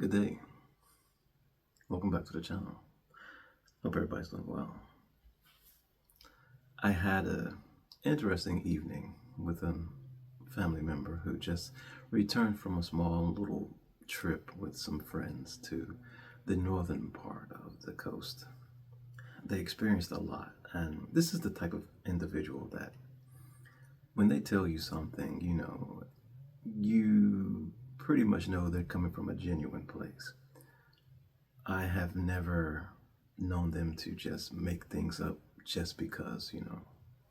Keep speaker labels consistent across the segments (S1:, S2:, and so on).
S1: Good day. Welcome back to the channel. Hope everybody's doing well. I had an interesting evening with a family member who just returned from a small little trip with some friends to the northern part of the coast. They experienced a lot, and this is the type of individual that when they tell you something, you pretty much know they're coming from a genuine place. I have never known them to just make things up just because,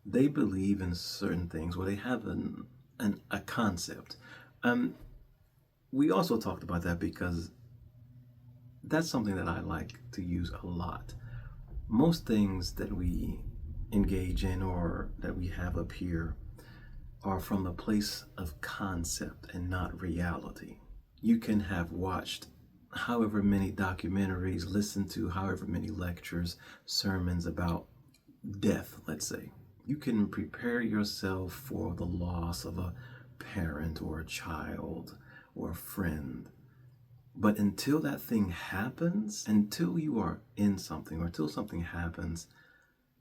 S1: they believe in certain things, or they have a concept. We also talked about that because that's something that I like to use a lot. Most things that we engage in or that we have up here are from a place of concept and not reality. You can have watched however many documentaries, listened to however many lectures, sermons about death, let's say. You can prepare yourself for the loss of a parent or a child or a friend. But until that thing happens, until you are in something or until something happens,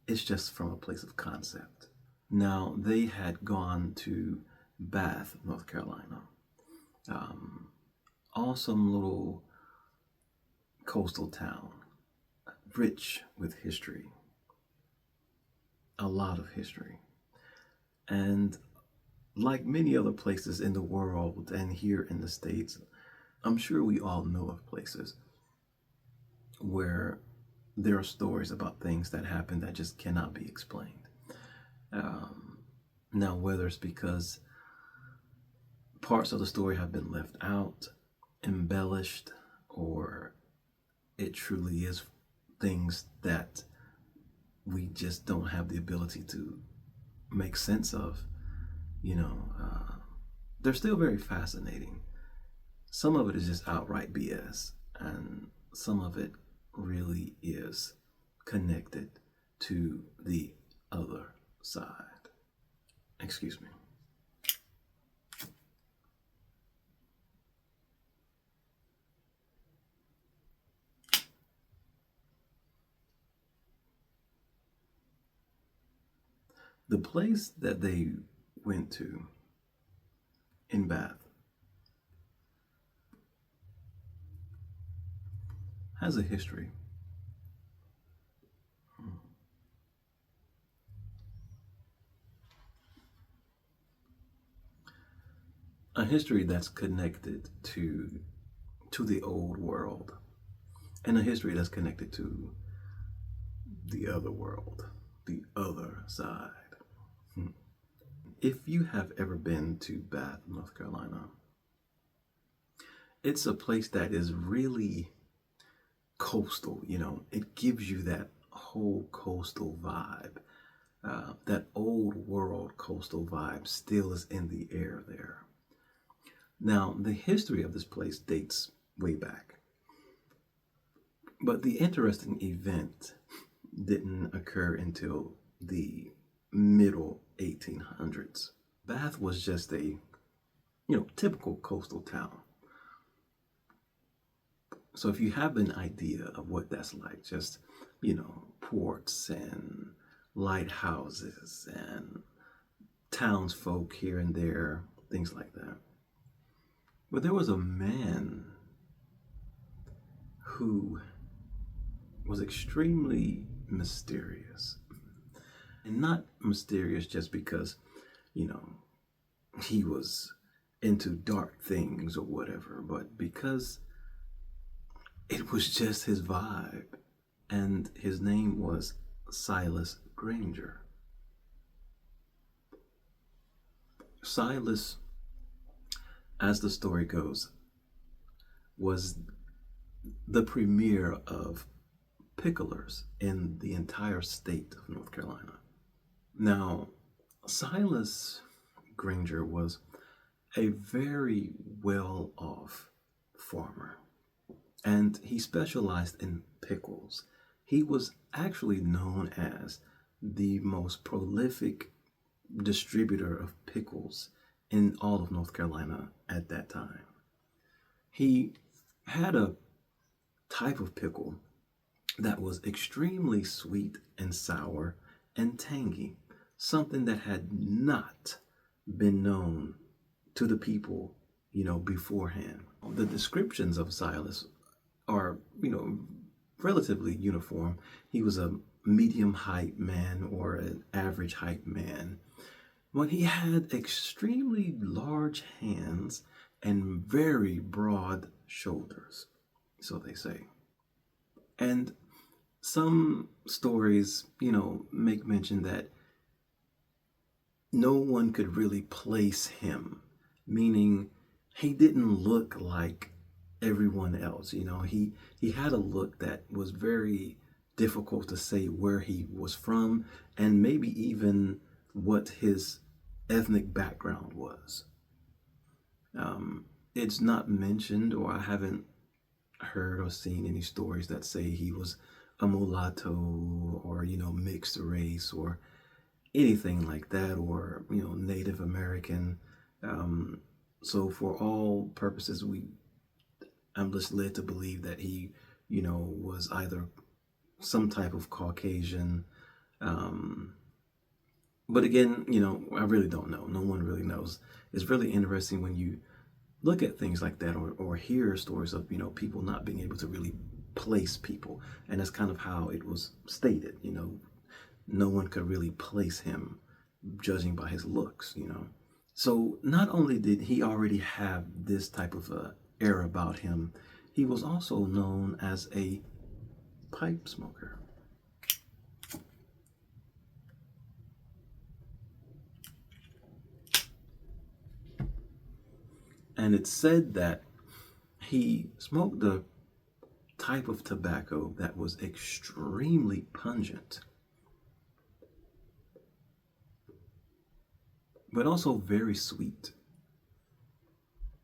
S1: it's just from a place of concept. Now, they had gone to Bath, North Carolina. Awesome little coastal town, rich with history, a lot of history. And like many other places in the world and here in the States, I'm sure we all know of places where there are stories about things that happen that just cannot be explained. Now, whether it's because parts of the story have been left out, embellished, or it truly is things that we just don't have the ability to make sense of, they're still very fascinating. Some of it is just outright BS, and some of it really is connected to the other side. Excuse me. The place that they went to in Bath has a history. A history that's connected to the old world, and a history that's connected to the other world, the other side. If you have ever been to Bath, North Carolina, it's a place that is really coastal. It gives you that whole coastal vibe. That old world coastal vibe still is in the air there. Now, the history of this place dates way back. But the interesting event didn't occur until the middle 1800s. Bath was just a, typical coastal town. So if you have an idea of what that's like, just, ports and lighthouses and townsfolk here and there, things like that. But there was a man who was extremely mysterious. And not mysterious just because, he was into dark things or whatever, but because it was just his vibe. And his name was Silas Granger. Silas, as the story goes, was the premier of picklers in the entire state of North Carolina. Now, Silas Granger was a very well-off farmer, and he specialized in pickles. He was actually known as the most prolific distributor of pickles in all of North Carolina at that time. He had a type of pickle that was extremely sweet and sour and tangy, something that had not been known to the people, beforehand. The descriptions of Silas are, relatively uniform. He was a medium height man or an average height man. But he had extremely large hands and very broad shoulders, so they say. And some stories, make mention that no one could really place him, meaning he didn't look like everyone else. He had a look that was very difficult to say where he was from and maybe even what his ethnic background was. It's not mentioned, or I haven't heard or seen any stories that say he was a mulatto or, mixed race or anything like that, or, Native American. So for all purposes, I'm just led to believe that he, was either some type of Caucasian. But again, I really don't know. No one really knows. It's really interesting when you look at things like that, or hear stories of, people not being able to really place people. And that's kind of how it was stated, no one could really place him judging by his looks, So not only did he already have this type of air about him, he was also known as a pipe smoker. And it's said that he smoked a type of tobacco that was extremely pungent, but also very sweet.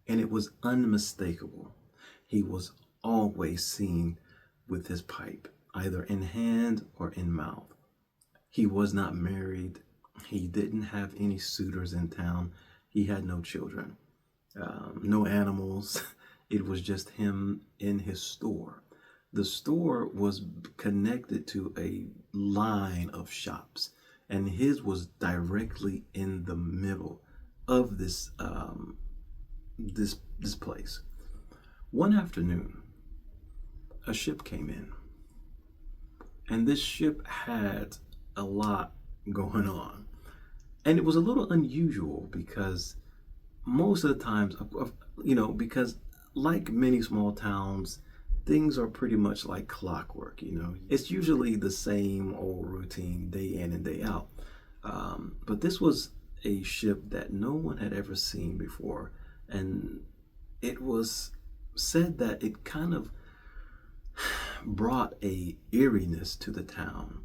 S1: And it was unmistakable. He was always seen with his pipe, either in hand or in mouth. He was not married. He didn't have any suitors in town. He had no children, no animals. It was just him in his store. The store was connected to a line of shops, and his was directly in the middle of this this place. One afternoon, a ship came in, and this ship had a lot going on, and it was a little unusual because most of the times, because like many small towns, things are pretty much like clockwork. It's usually the same old routine day in and day out. But this was a ship that no one had ever seen before, and it was said that it kind of brought a eeriness to the town,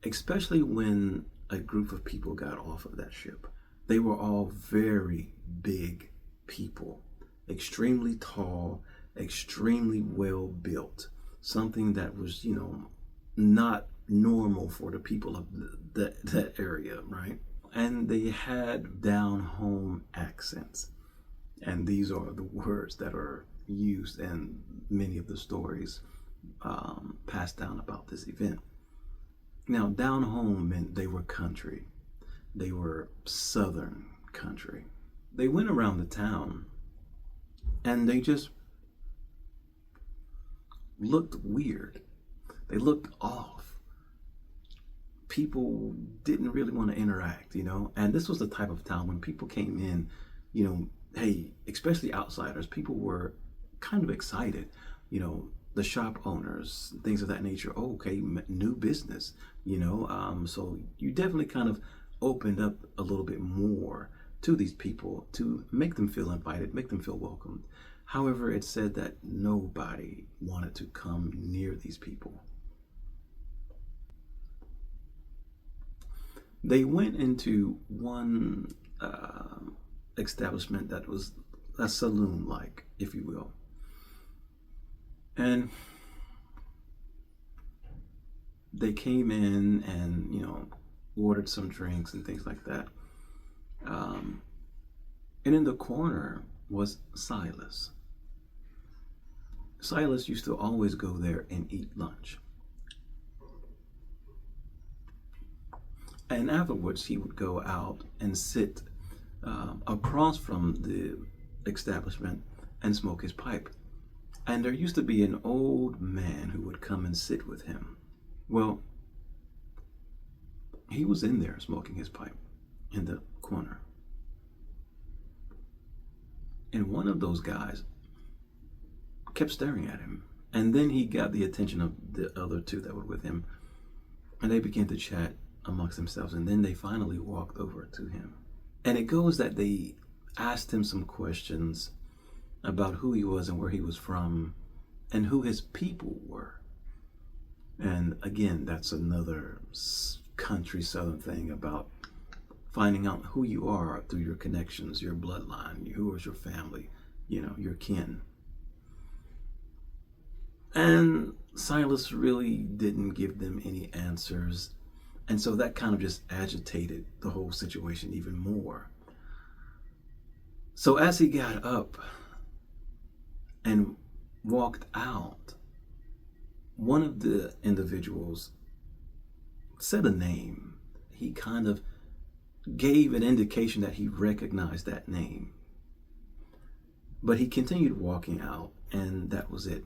S1: especially when a group of people got off of that ship. They were all very big people, extremely tall, extremely well built, something that was, not normal for the people of that area, right? And they had down home accents. And these are the words that are used in many of the stories passed down about this event. Now, down home meant they were country. They were southern country. They went around the town and they just looked weird. They looked off. People didn't really want to interact, and this was the type of town when people came in, hey, especially outsiders, people were kind of excited, the shop owners, things of that nature. Oh, okay, new business, so you definitely kind of opened up a little bit more to these people to make them feel invited, make them feel welcomed. However, it said that nobody wanted to come near these people. They went into one establishment that was a saloon-like, if you will. And they came in and, ordered some drinks and things like that. And in the corner was Silas. Silas used to always go there and eat lunch. And afterwards, he would go out and sit across from the establishment and smoke his pipe. And there used to be an old man who would come and sit with him. Well, he was in there smoking his pipe in the corner. And one of those guys kept staring at him. And then he got the attention of the other two that were with him. And they began to chat amongst themselves. And then they finally walked over to him. And it goes that they asked him some questions about who he was and where he was from and who his people were. And again, that's another country southern thing about finding out who you are through your connections, your bloodline, who is your family, your kin. And Silas really didn't give them any answers. And so that kind of just agitated the whole situation even more. So as he got up and walked out, one of the individuals said a name. He kind of gave an indication that he recognized that name. But he continued walking out, and that was it.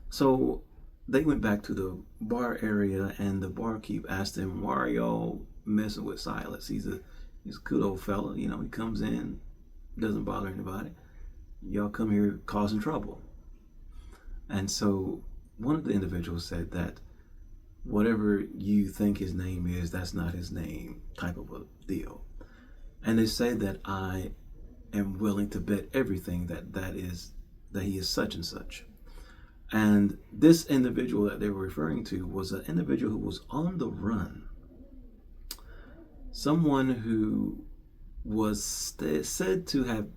S1: So they went back to the bar area, and the barkeep asked him, "Why are y'all messing with Silas? He's a good old fella. He comes in, doesn't bother anybody. Y'all come here causing trouble." And so one of the individuals said that whatever you think his name is, that's not his name, type of a deal. And they say that I am willing to bet everything that he is such and such. And this individual that they were referring to was an individual who was on the run. Someone who was said to have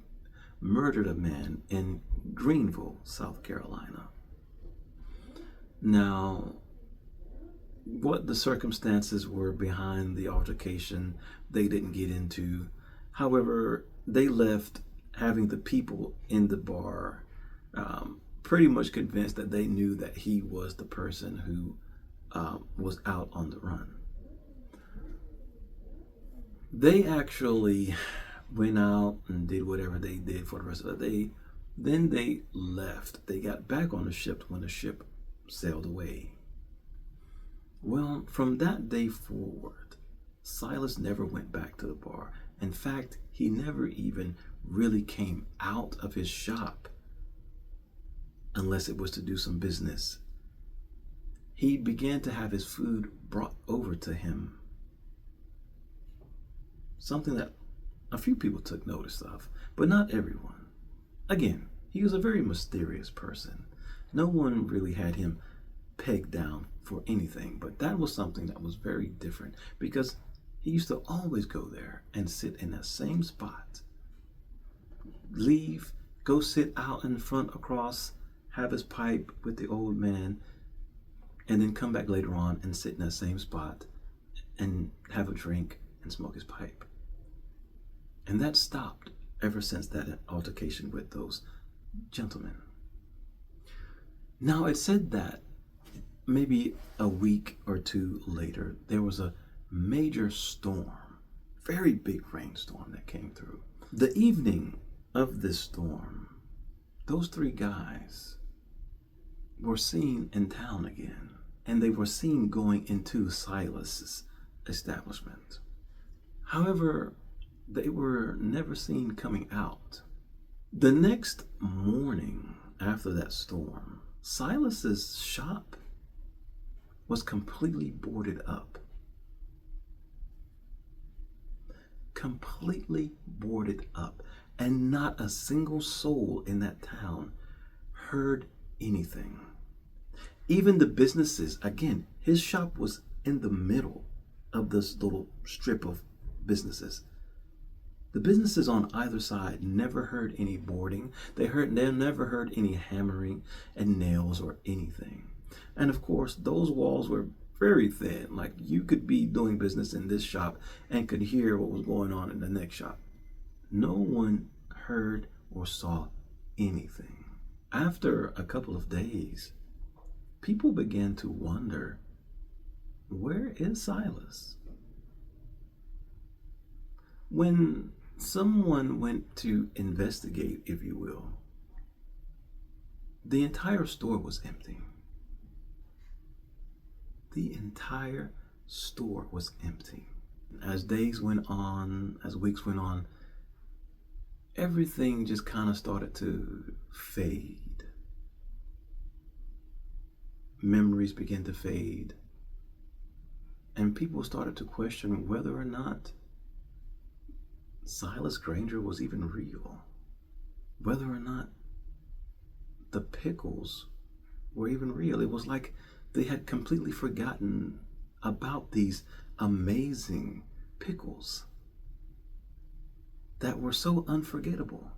S1: murdered a man in Greenville, South Carolina. Now, what the circumstances were behind the altercation, they didn't get into. However, they left having the people in the bar pretty much convinced that they knew that he was the person who was out on the run. They actually went out and did whatever they did for the rest of the day. Then they left. They got back on the ship when the ship sailed away. Well, from that day forward, Silas never went back to the bar. In fact, he never even really came out of his shop unless it was to do some business. He began to have his food brought over to him. Something that a few people took notice of, but not everyone. Again, he was a very mysterious person. No one really had him pegged down for anything, but that was something that was very different because he used to always go there and sit in that same spot. Leave, go sit out in front across, have his pipe with the old man, and then come back later on and sit in that same spot and have a drink and smoke his pipe. And that stopped ever since that altercation with those gentlemen. Now, it said that maybe a week or two later, there was a major storm, very big rainstorm that came through. The evening of this storm, those three guys were seen in town again, and they were seen going into Silas's establishment. However, they were never seen coming out. The next morning after that storm, Silas's shop was completely boarded up. Completely boarded up. And not a single soul in that town heard anything. Even the businesses, again, his shop was in the middle of this little strip of businesses. The businesses on either side never heard any boarding. They never heard any hammering and nails or anything. And of course, those walls were very thin. Like you could be doing business in this shop and could hear what was going on in the next shop. No one heard or saw anything. After a couple of days, people began to wonder, where is Silas? When someone went to investigate, if you will, the entire store was empty. The entire store was empty. As days went on, as weeks went on, everything just kind of started to fade. Memories began to fade. And people started to question whether or not Silas Granger was even real. Whether or not the pickles were even real. It was like they had completely forgotten about these amazing pickles that were so unforgettable.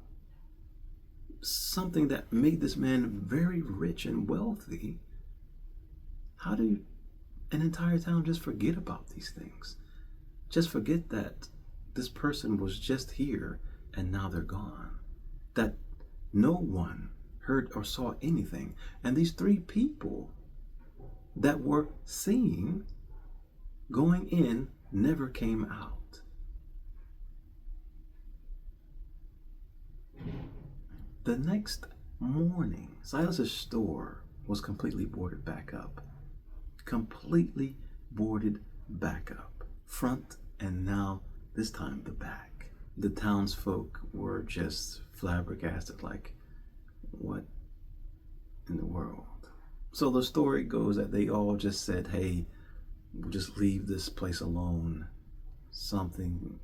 S1: Something that made this man very rich and wealthy. How do an entire town just forget about these things? Just forget that this person was just here and now they're gone. That no one heard or saw anything. And these three people that were seen going in never came out. The next morning, Silas's store was completely boarded back up. Completely boarded back up. Front and now, this time, the back. The townsfolk were just flabbergasted, like, what in the world? So the story goes that they all just said, hey, we'll just leave this place alone. Something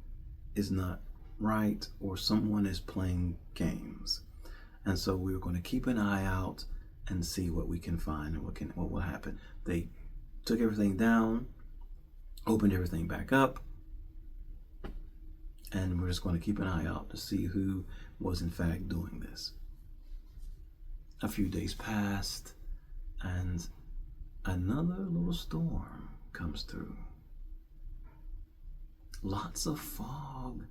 S1: is not right, or someone is playing games. And so we were going to keep an eye out and see what we can find and what will happen. They took everything down, opened everything back up, and we're just going to keep an eye out to see who was in fact doing this. A few days passed, and another little storm comes through. Lots of fog,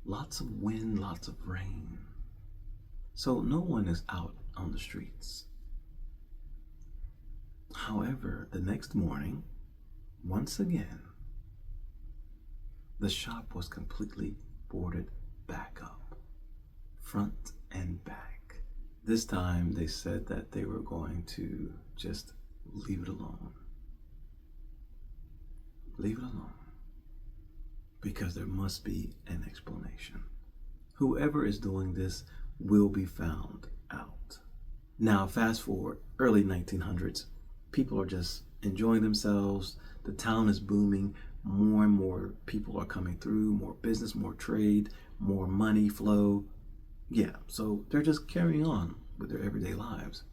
S1: lots of wind, lots of rain. So no one is out on the streets. However, the next morning, once again, the shop was completely boarded back up, front and back. This time they said that they were going to just leave it alone. Leave it alone. Because there must be an explanation. Whoever is doing this will be found out. Now, fast forward, early 1900s, people are just enjoying themselves. The town is booming. More and more people are coming through, more business, more trade, more money flow. Yeah, so they're just carrying on with their everyday lives.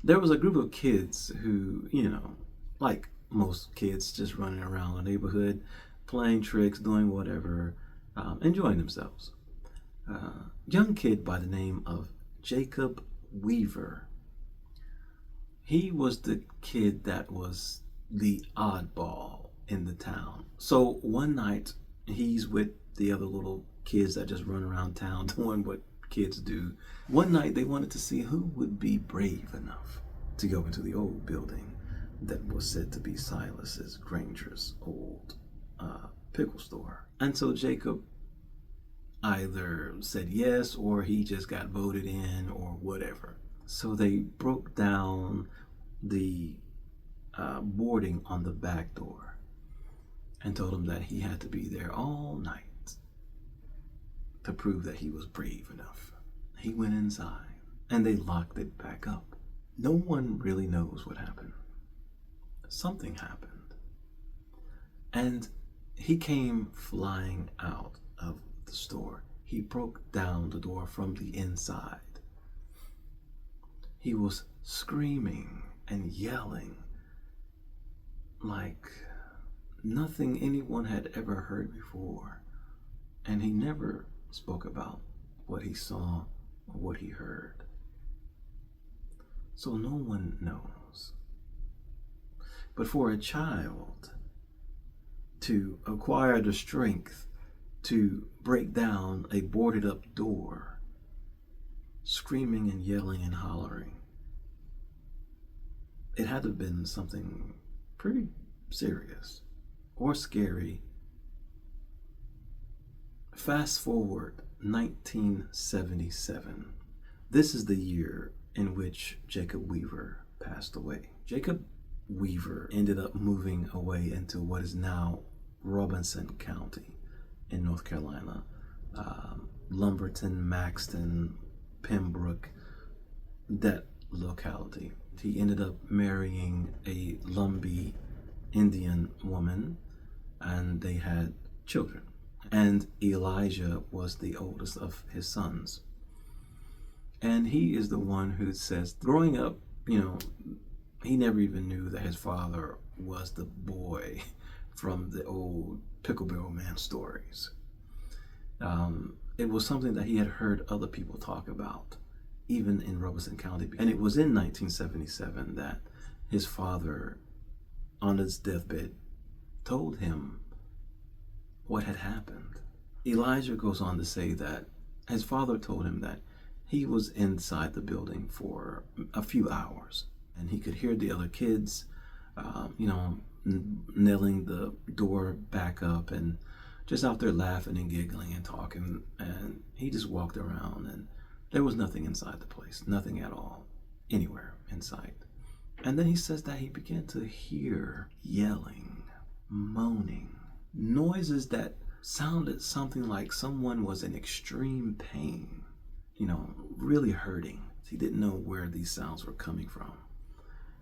S1: There was a group of kids who, like most kids, just running around the neighborhood, playing tricks, doing whatever, enjoying themselves. Young kid by the name of Jacob Weaver. He was the kid that was the oddball in the town. So one night he's with the other little kids that just run around town doing what kids do. One night they wanted to see who would be brave enough to go into the old building that was said to be Silas's Granger's old pickle store. And so Jacob either said yes, or he just got voted in, or whatever. So they broke down the boarding on the back door and told him that he had to be there all night to prove that he was brave enough. He went inside and they locked it back up. No one really knows what happened. Something happened. And he came flying out of the store. He broke down the door from the inside. He was screaming and yelling like nothing anyone had ever heard before. And he never spoke about what he saw or what he heard. So no one knows. But for a child to acquire the strength to break down a boarded up door screaming and yelling and hollering. It had to have been something pretty serious or scary. Fast forward 1977. This is the year in which Jacob Weaver passed away. Jacob Weaver ended up moving away into what is now Robinson County in North Carolina. Lumberton, Maxton, Pembroke, that locality. He ended up marrying a Lumbee Indian woman, and they had children. And Elijah was the oldest of his sons. And he is the one who says, growing up, he never even knew that his father was the boy from the old Pickle Barrel Man stories. It was something that he had heard other people talk about, even in Robeson County. And it was in 1977 that his father, on his deathbed, told him what had happened. Elijah goes on to say that his father told him that he was inside the building for a few hours, and he could hear the other kids, nailing the door back up and just out there laughing and giggling and talking. And he just walked around, and there was nothing inside the place, nothing at all, anywhere in sight. And then he says that he began to hear yelling, moaning, noises that sounded something like someone was in extreme pain, really hurting. He didn't know where these sounds were coming from.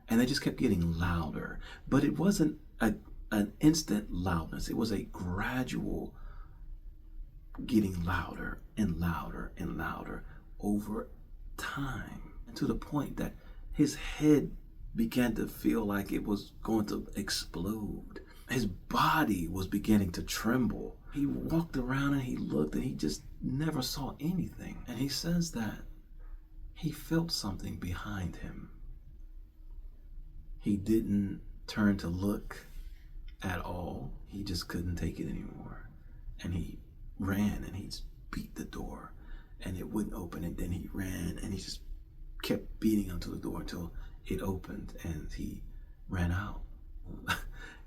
S1: And they just kept getting louder. But it wasn't an instant loudness. It was a gradual getting louder and louder and louder over time, and to the point that his head began to feel like it was going to explode. His body was beginning to tremble. He walked around and he looked, and he just never saw anything. And he says that he felt something behind him. He didn't turn to look at all. He just couldn't take it anymore. And he ran and he beat the door, and it wouldn't open. And then he ran and he just kept beating onto the door until it opened, and he ran out.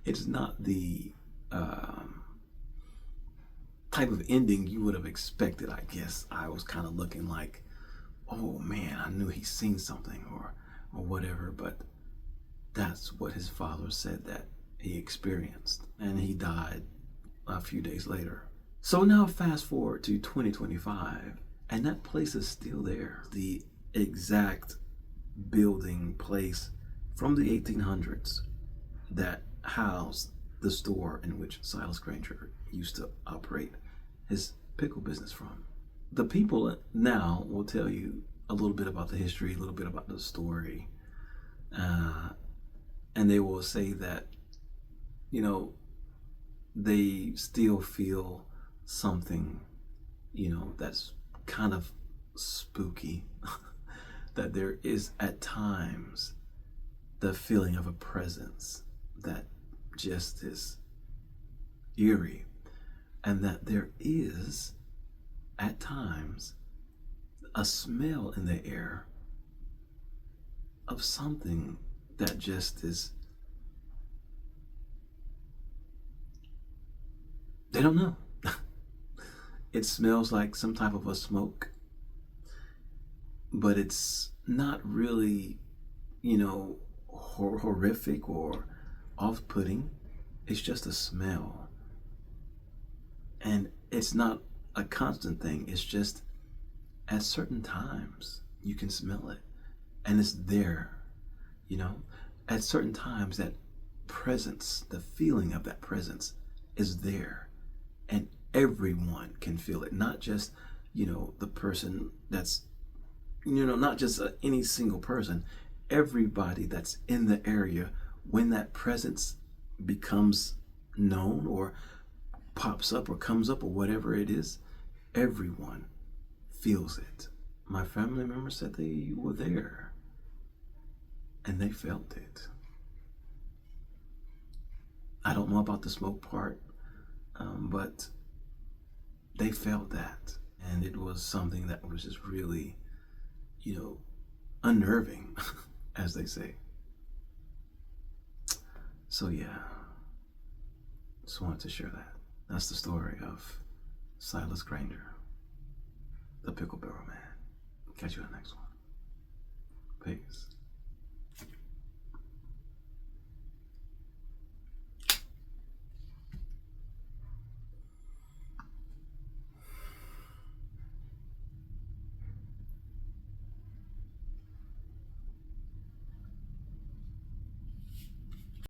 S1: It's not the type of ending you would have expected, I guess. I was kind of looking like, oh man, I knew he's seen something or whatever, but that's what his father said that he experienced, and he died a few days later. So now fast forward to 2025, and that place is still there. The exact building place from the 1800s that housed the store in which Silas Granger used to operate his pickle business from. The people now will tell you a little bit about the history, a little bit about the story, and they will say that, they still feel something, that's kind of spooky, that there is at times the feeling of a presence that just is eerie, and that there is at times a smell in the air of something that just is, they don't know. It smells like some type of a smoke, but it's not really, horrific or off-putting. It's just a smell. And it's not a constant thing. It's just at certain times you can smell it, and it's there. At certain times that presence, the feeling of that presence is there, and everyone can feel it, not just the person that's not just any single person. Everybody that's in the area, when that presence becomes known or pops up or comes up or whatever it is, everyone feels it. My family members said they were there and they felt it. I don't know about the smoke part, but they felt that, and it was something that was just really unnerving, as they say. So yeah, just wanted to share that. That's the story of Silas Granger, the Pickle Barrel Man. Catch you on the next one. Peace.